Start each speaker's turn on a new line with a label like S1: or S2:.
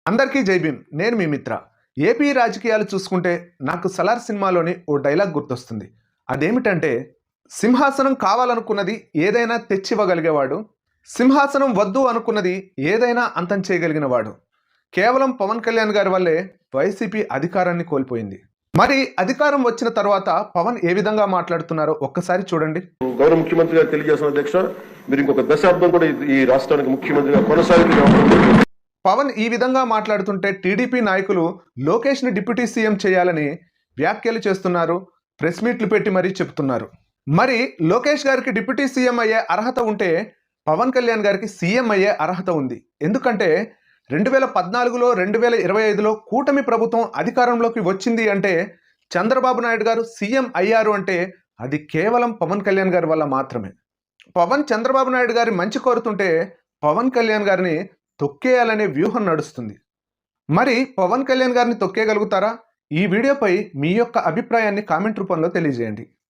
S1: అందరికీ జై భీమ్. నేను మీ మిత్ర. ఏపీ రాజకీయాలు చూసుకుంటే నాకు సలార్ సినిమాలోని ఓ డైలాగ్ గుర్తొస్తుంది. అదేమిటంటే, సింహాసనం కావాలనుకున్నది ఏదైనా తెచ్చివ్వగలిగేవాడు, సింహాసనం వద్దు అనుకున్నది ఏదైనా అంతం చేయగలిగినవాడు. కేవలం పవన్ కళ్యాణ్ గారి వల్లే వైసీపీ అధికారాన్ని కోల్పోయింది. మరి అధికారం వచ్చిన తర్వాత పవన్ ఏ విధంగా మాట్లాడుతున్నారో ఒక్కసారి చూడండి.
S2: గౌరవ ముఖ్యమంత్రి గారు తెలియజేస్తున్న అధ్యక్ష, మీరు ఇంకొక దశాబ్దం కూడా ఈ రాష్ట్రానికి ముఖ్యమంత్రిగా కొనసాగుతున్నారు.
S1: పవన్ ఈ విధంగా మాట్లాడుతుంటే టీడీపీ నాయకులు లోకేష్ని డిప్యూటీ సీఎం చేయాలని వ్యాఖ్యలు చేస్తున్నారు, ప్రెస్ మీట్లు పెట్టి మరీ చెప్తున్నారు. మరి లోకేష్ గారికి డిప్యూటీ సీఎం అయ్యే అర్హత ఉంటే పవన్ కళ్యాణ్ గారికి సీఎం అయ్యే అర్హత ఉంది. ఎందుకంటే 2014లో 2025లో కూటమి ప్రభుత్వం అధికారంలోకి వచ్చింది అంటే, చంద్రబాబు నాయుడు గారు సీఎం అయ్యారు అంటే అది కేవలం పవన్ కళ్యాణ్ గారి వల్ల మాత్రమే. పవన్ చంద్రబాబు నాయుడు గారి మంచి కోరుతుంటే పవన్ కళ్యాణ్ గారిని తొక్కేయాలనే వ్యూహం నడుస్తుంది. మరి పవన్ కళ్యాణ్ గారిని తొక్కేయగలుగుతారా? ఈ వీడియోపై మీ యొక్క అభిప్రాయాన్ని కామెంట్ రూపంలో తెలియజేయండి.